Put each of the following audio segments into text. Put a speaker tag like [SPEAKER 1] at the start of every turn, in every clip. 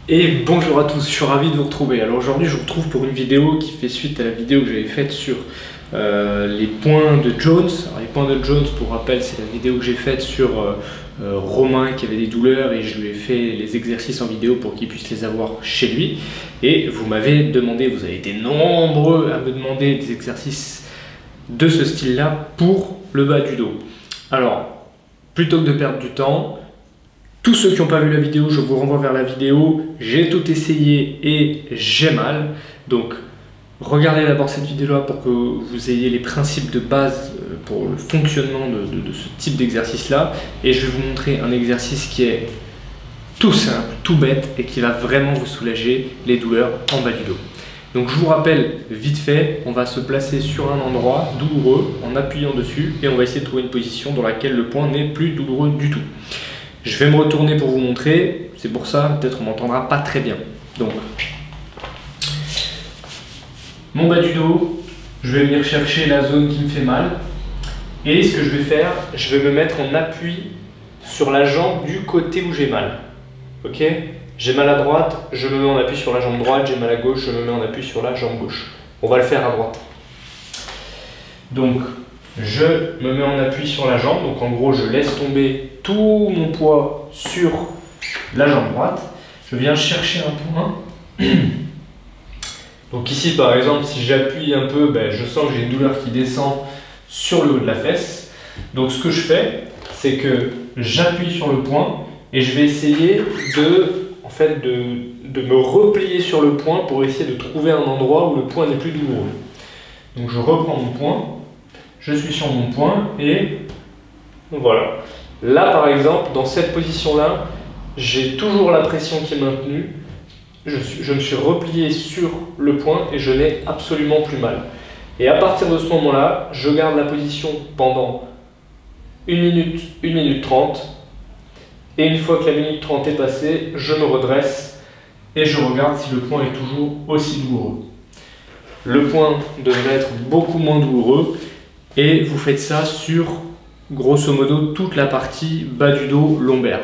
[SPEAKER 1] Et bonjour à tous, je suis ravi de vous retrouver. Alors aujourd'hui je vous retrouve pour une vidéo qui fait suite à la vidéo que j'avais faite sur les points de Jones. Alors, les points de Jones, pour rappel, c'est la vidéo que j'ai faite sur Romain qui avait des douleurs et je lui ai fait les exercices en vidéo pour qu'il puisse les avoir chez lui. Et vous m'avez demandé, vous avez été nombreux à me demander des exercices de ce style-là pour le bas du dos. Alors, plutôt que de perdre du temps, tous ceux qui n'ont pas vu la vidéo, je vous renvoie vers la vidéo. J'ai tout essayé et j'ai mal. Donc, regardez d'abord cette vidéo-là pour que vous ayez les principes de base pour le fonctionnement de ce type d'exercice-là. Et je vais vous montrer un exercice qui est tout simple, tout bête et qui va vraiment vous soulager les douleurs en bas du dos. Donc, je vous rappelle vite fait, on va se placer sur un endroit douloureux en appuyant dessus et on va essayer de trouver une position dans laquelle le point n'est plus douloureux du tout. Je vais me retourner pour vous montrer, c'est pour ça, peut-être on m'entendra pas très bien. Donc, mon bas du dos, je vais venir chercher la zone qui me fait mal. Et ce que je vais faire, je vais me mettre en appui sur la jambe du côté où j'ai mal. Ok? J'ai mal à droite, je me mets en appui sur la jambe droite, j'ai mal à gauche, je me mets en appui sur la jambe gauche. On va le faire à droite. Donc, je me mets en appui sur la jambe, donc en gros je laisse tomber tout mon poids sur la jambe droite. Je viens chercher un point. Donc ici par exemple, si j'appuie un peu, je sens que j'ai une douleur qui descend sur le haut de la fesse. Donc ce que je fais, c'est que j'appuie sur le point et je vais essayer de me replier sur le point pour essayer de trouver un endroit où le point n'est plus douloureux. Donc je reprends mon point. Je suis sur mon point et voilà. Là par exemple, dans cette position-là, j'ai toujours la pression qui est maintenue. Je me suis replié sur le point et je n'ai absolument plus mal. Et à partir de ce moment-là, je garde la position pendant 1 minute, 1 minute 30. Et une fois que la minute 30 est passée, je me redresse et je regarde si le point est toujours aussi douloureux. Le point devrait être beaucoup moins douloureux. Et vous faites ça sur, grosso modo, toute la partie bas du dos lombaire.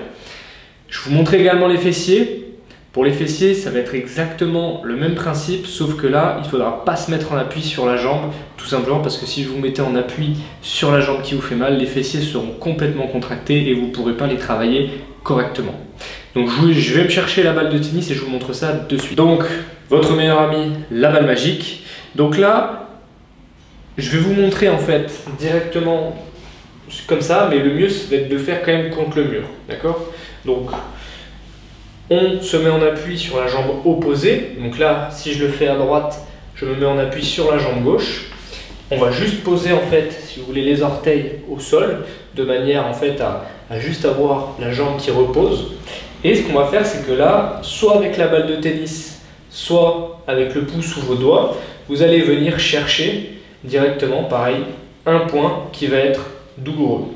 [SPEAKER 1] Je vous montre également les fessiers. Pour les fessiers, ça va être exactement le même principe, sauf que là, il ne faudra pas se mettre en appui sur la jambe, tout simplement parce que si vous vous mettez en appui sur la jambe qui vous fait mal, les fessiers seront complètement contractés et vous ne pourrez pas les travailler correctement. Donc je vais me chercher la balle de tennis et je vous montre ça de suite. Donc, votre meilleur ami, la balle magique. Donc là, je vais vous montrer en fait directement comme ça, mais le mieux c'est de le faire quand même contre le mur, d'accord? Donc on se met en appui sur la jambe opposée. Donc là, si je le fais à droite, je me mets en appui sur la jambe gauche. On va juste poser en fait, si vous voulez, les orteils au sol, de manière en fait à juste avoir la jambe qui repose. Et ce qu'on va faire, c'est que là, soit avec la balle de tennis, soit avec le pouce ou vos doigts, vous allez venir chercher directement, pareil, un point qui va être douloureux.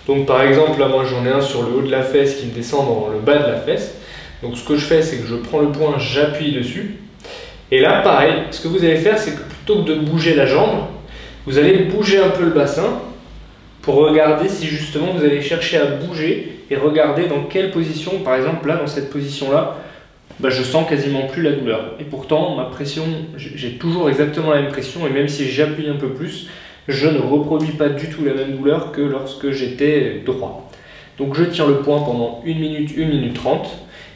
[SPEAKER 1] Donc par exemple, là moi j'en ai un sur le haut de la fesse qui me descend dans le bas de la fesse. Donc ce que je fais, c'est que je prends le point, j'appuie dessus. Et là pareil, ce que vous allez faire, c'est que plutôt que de bouger la jambe, vous allez bouger un peu le bassin pour regarder si justement vous allez chercher à bouger et regarder dans quelle position, par exemple là dans cette position-là, je sens quasiment plus la douleur. Et pourtant, ma pression, j'ai toujours exactement la même pression. Et même si j'appuie un peu plus, je ne reproduis pas du tout la même douleur que lorsque j'étais droit. Donc je tiens le point pendant 1 minute, 1 minute 30.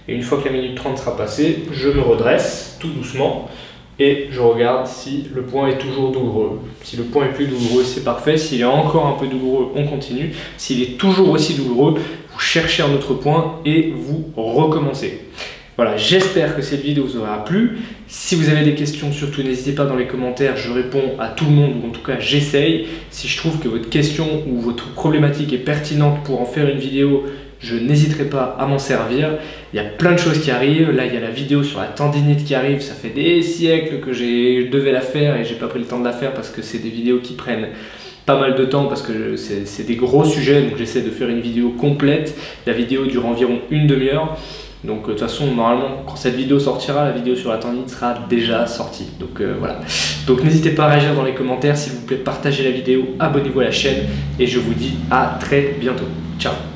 [SPEAKER 1] Et une fois que la minute 30 sera passée, je me redresse tout doucement. Et je regarde si le point est toujours douloureux. Si le point est plus douloureux, c'est parfait. S'il est encore un peu douloureux, on continue. S'il est toujours aussi douloureux, vous cherchez un autre point et vous recommencez. Voilà, j'espère que cette vidéo vous aura plu. Si vous avez des questions, surtout n'hésitez pas dans les commentaires, je réponds à tout le monde, ou en tout cas j'essaye. Si je trouve que votre question ou votre problématique est pertinente pour en faire une vidéo, je n'hésiterai pas à m'en servir. Il y a plein de choses qui arrivent. Là, il y a la vidéo sur la tendinite qui arrive. Ça fait des siècles que je devais la faire et j'ai pas pris le temps de la faire parce que c'est des vidéos qui prennent pas mal de temps parce que c'est des gros sujets. Donc j'essaie de faire une vidéo complète. La vidéo dure environ 1 demi-heure. Donc de toute façon, normalement, quand cette vidéo sortira, la vidéo sur la tendinite sera déjà sortie. Donc voilà. Donc n'hésitez pas à réagir dans les commentaires, s'il vous plaît, partagez la vidéo, abonnez-vous à la chaîne et je vous dis à très bientôt. Ciao.